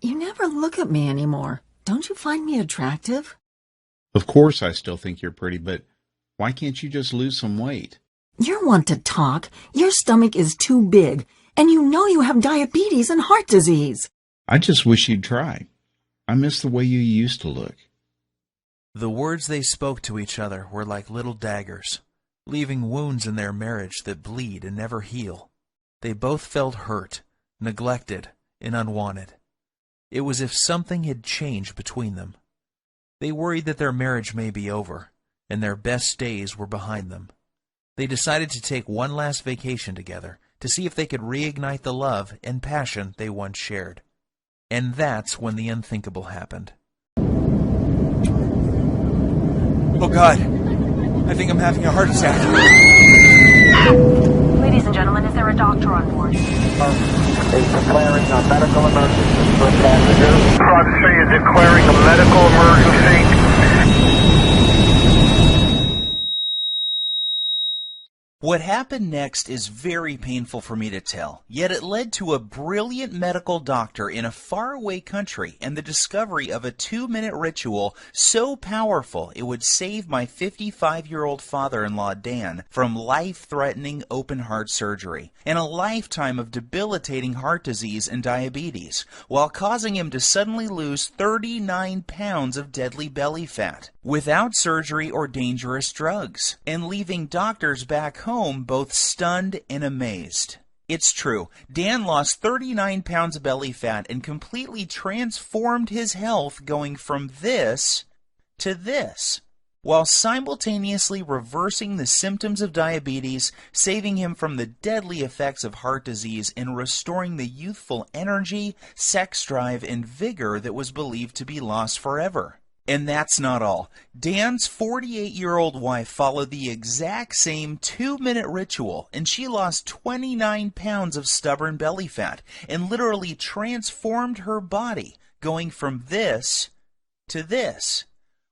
You never look at me anymore. Don't you find me attractive? Of course I still think you're pretty, but why can't you just lose some weight? You're one to talk. Your stomach is too big, and you know you have diabetes and heart disease. I just wish you'd try. I miss the way you used to look. The words they spoke to each other were like little daggers, leaving wounds in their marriage that bleed and never heal. They both felt hurt, neglected, and unwanted. It was as if something had changed between them. They worried that their marriage may be over, and their best days were behind them. They decided to take one last vacation together to see if they could reignite the love and passion they once shared. And that's when the unthinkable happened. Oh God, I think I'm having a heart attack. Ladies and gentlemen, is there a doctor on board? Is declaring a medical emergency for passenger. Prod 3 is declaring a medical emergency. What happened next is very painful for me to tell, yet it led to a brilliant medical doctor in a faraway country and the discovery of a 2-minute ritual so powerful it would save my 55-year-old father-in-law Dan from life-threatening open-heart surgery and a lifetime of debilitating heart disease and diabetes, while causing him to suddenly lose 39 pounds of deadly belly fat without surgery or dangerous drugs, and leaving doctors back home both stunned and amazed. It's true, Dan lost 39 pounds of belly fat and completely transformed his health, going from this to this, while simultaneously reversing the symptoms of diabetes, saving him from the deadly effects of heart disease, and restoring the youthful energy, sex drive, and vigor that was believed to be lost forever. And that's not all. Dan's 48-year-old wife followed the exact same 2-minute ritual, and she lost 29 pounds of stubborn belly fat and literally transformed her body, going from this to this,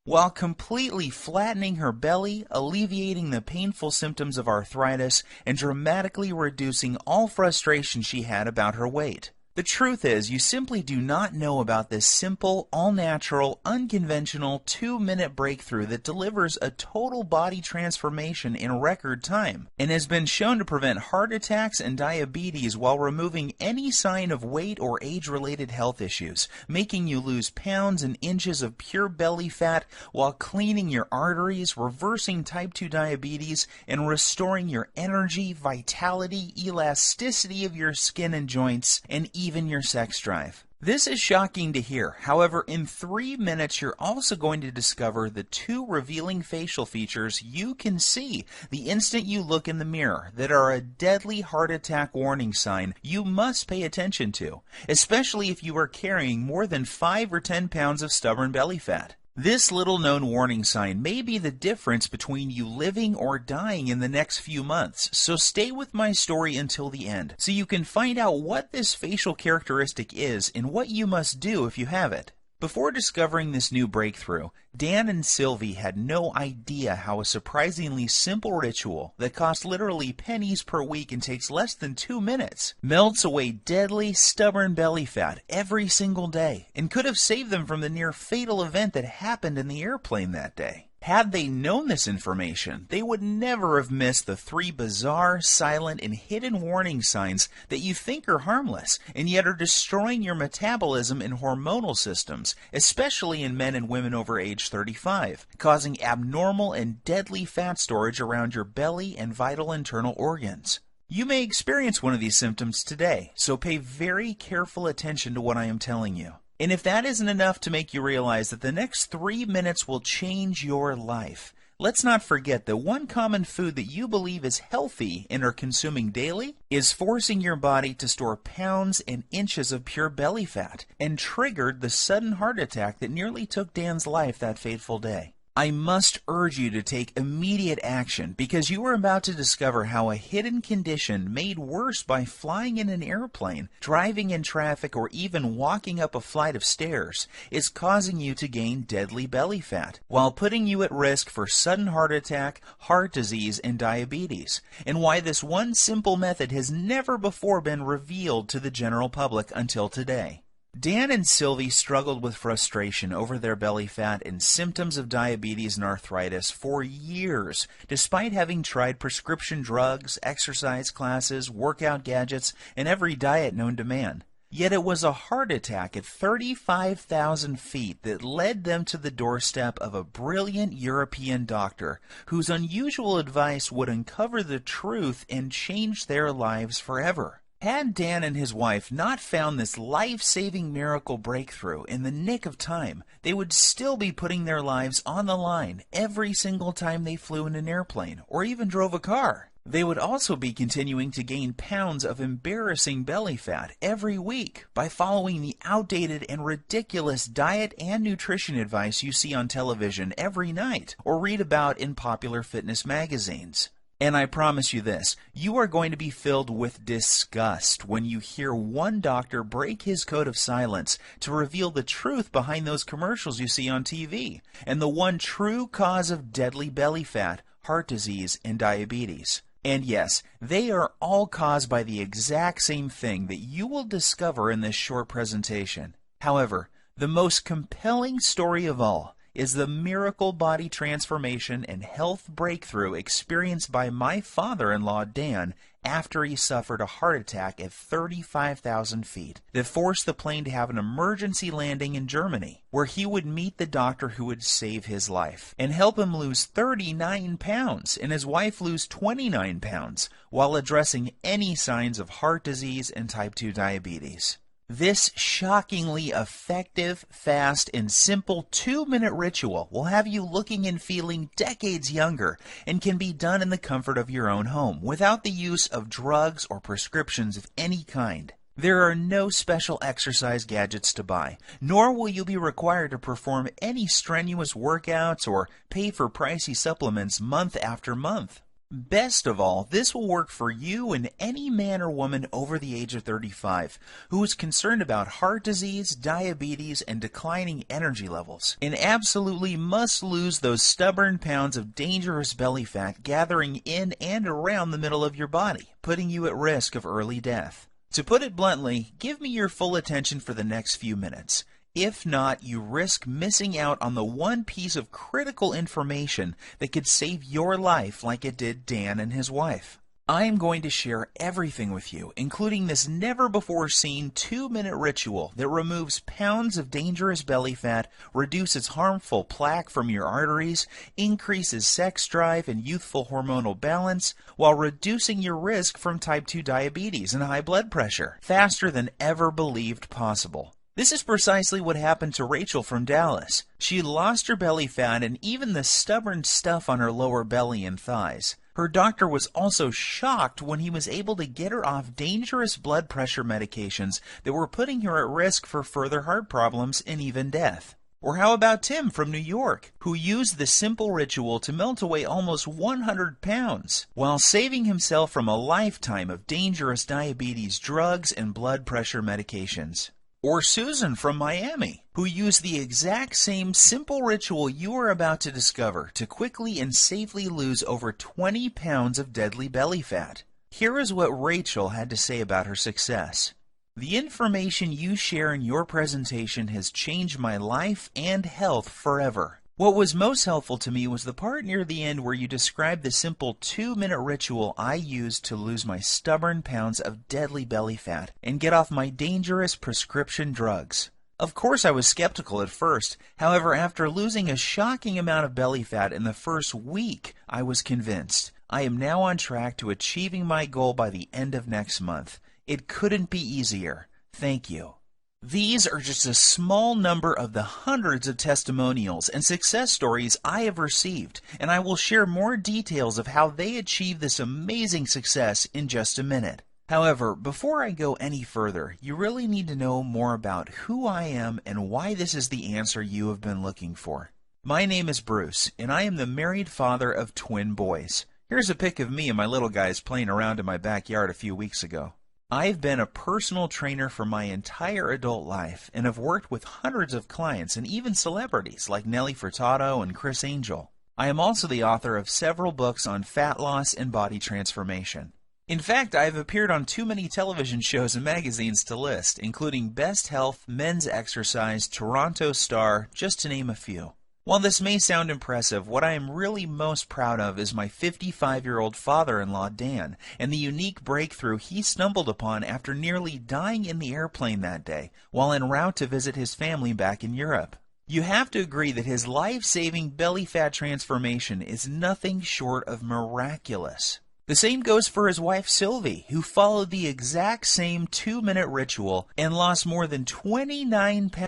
while completely flattening her belly, alleviating the painful symptoms of arthritis, and dramatically reducing all frustration she had about her weight. The truth is, you simply do not know about this simple, all-natural, unconventional 2-minute breakthrough that delivers a total body transformation in record time and has been shown to prevent heart attacks and diabetes while removing any sign of weight or age-related health issues, making you lose pounds and inches of pure belly fat while cleaning your arteries, reversing type 2 diabetes, and restoring your energy, vitality, elasticity of your skin and joints, and even your sex drive. This is shocking to hear. However, in 3 minutes, you're also going to discover the 2 revealing facial features you can see the instant you look in the mirror that are a deadly heart attack warning sign you must pay attention to, especially if you are carrying more than 5 or 10 pounds of stubborn belly fat. This little-known warning sign may be the difference between you living or dying in the next few months, so stay with my story until the end so you can find out what this facial characteristic is and what you must do if you have it. Before discovering this new breakthrough, Dan and Sylvie had no idea how a surprisingly simple ritual that costs literally pennies per week and takes less than 2 minutes melts away deadly, stubborn belly fat every single day and could have saved them from the near fatal event that happened in the airplane that day. Had they known this information, they would never have missed the 3 bizarre, silent, and hidden warning signs that you think are harmless, and yet are destroying your metabolism and hormonal systems, especially in men and women over age 35, causing abnormal and deadly fat storage around your belly and vital internal organs. You may experience one of these symptoms today, so pay very careful attention to what I am telling you. And if that isn't enough to make you realize that the next 3 minutes will change your life, let's not forget that one common food that you believe is healthy and are consuming daily is forcing your body to store pounds and inches of pure belly fat and triggered the sudden heart attack that nearly took Dan's life that fateful day. I must urge you to take immediate action because you are about to discover how a hidden condition made worse by flying in an airplane, driving in traffic, or even walking up a flight of stairs is causing you to gain deadly belly fat while putting you at risk for sudden heart attack, heart disease, and diabetes, and why this one simple method has never before been revealed to the general public until today. Dan and Sylvie struggled with frustration over their belly fat and symptoms of diabetes and arthritis for years, despite having tried prescription drugs, exercise classes, workout gadgets, and every diet known to man. Yet it was a heart attack at 35,000 feet that led them to the doorstep of a brilliant European doctor whose unusual advice would uncover the truth and change their lives forever. Had Dan and his wife not found this life-saving miracle breakthrough in the nick of time, they would still be putting their lives on the line every single time they flew in an airplane or even drove a car. They would also be continuing to gain pounds of embarrassing belly fat every week by following the outdated and ridiculous diet and nutrition advice you see on television every night or read about in popular fitness magazines. And I promise you this, you are going to be filled with disgust when you hear one doctor break his code of silence to reveal the truth behind those commercials you see on TV and the one true cause of deadly belly fat, heart disease, and diabetes. And yes, they are all caused by the exact same thing that you will discover in this short presentation. However, the most compelling story of all is the miracle body transformation and health breakthrough experienced by my father-in-law, Dan, after he suffered a heart attack at 35,000 feet that forced the plane to have an emergency landing in Germany, where he would meet the doctor who would save his life and help him lose 39 pounds and his wife lose 29 pounds while addressing any signs of heart disease and type 2 diabetes. This shockingly effective, fast, and simple 2-minute ritual will have you looking and feeling decades younger and can be done in the comfort of your own home without the use of drugs or prescriptions of any kind. There are no special exercise gadgets to buy, nor will you be required to perform any strenuous workouts or pay for pricey supplements month after month. Best of all, this will work for you and any man or woman over the age of 35 who is concerned about heart disease, diabetes, and declining energy levels, and absolutely must lose those stubborn pounds of dangerous belly fat gathering in and around the middle of your body, putting you at risk of early death. To put it bluntly, give me your full attention for the next few minutes. If not, you risk missing out on the one piece of critical information that could save your life like it did Dan and his wife. I am going to share everything with you, including this never-before-seen 2-minute ritual that removes pounds of dangerous belly fat, reduces harmful plaque from your arteries, increases sex drive and youthful hormonal balance, while reducing your risk from type 2 diabetes and high blood pressure, faster than ever believed possible. This is precisely what happened to Rachel from Dallas. She lost her belly fat and even the stubborn stuff on her lower belly and thighs. Her doctor was also shocked when he was able to get her off dangerous blood pressure medications that were putting her at risk for further heart problems and even death. Or how about Tim from New York, who used the simple ritual to melt away almost 100 pounds, while saving himself from a lifetime of dangerous diabetes drugs and blood pressure medications. Or Susan from Miami, who used the exact same simple ritual you are about to discover to quickly and safely lose over 20 pounds of deadly belly fat. Here is what Rachel had to say about her success. The information you share in your presentation has changed my life and health forever. What was most helpful to me was the part near the end where you described the simple 2-minute ritual I used to lose my stubborn pounds of deadly belly fat and get off my dangerous prescription drugs. Of course, I was skeptical at first. However, after losing a shocking amount of belly fat in the first week, I was convinced. I am now on track to achieving my goal by the end of next month. It couldn't be easier. Thank you. These are just a small number of the hundreds of testimonials and success stories I have received, and I will share more details of how they achieved this amazing success in just a minute. However, before I go any further, you really need to know more about who I am and why this is the answer you have been looking for. My name is Bruce, and I am the married father of twin boys. Here's a pic of me and my little guys playing around in my backyard a few weeks ago. I've been a personal trainer for my entire adult life and have worked with hundreds of clients and even celebrities like Nelly Furtado and Chris Angel. I am also the author of several books on fat loss and body transformation. In fact, I've appeared on too many television shows and magazines to list, including Best Health, Men's Exercise, Toronto Star, just to name a few. While this may sound impressive, what I am really most proud of is my 55-year-old father-in-law, Dan, and the unique breakthrough he stumbled upon after nearly dying in the airplane that day, while en route to visit his family back in Europe. You have to agree that his life-saving belly fat transformation is nothing short of miraculous. The same goes for his wife Sylvie, who followed the exact same 2-minute ritual and lost more than 29 pounds.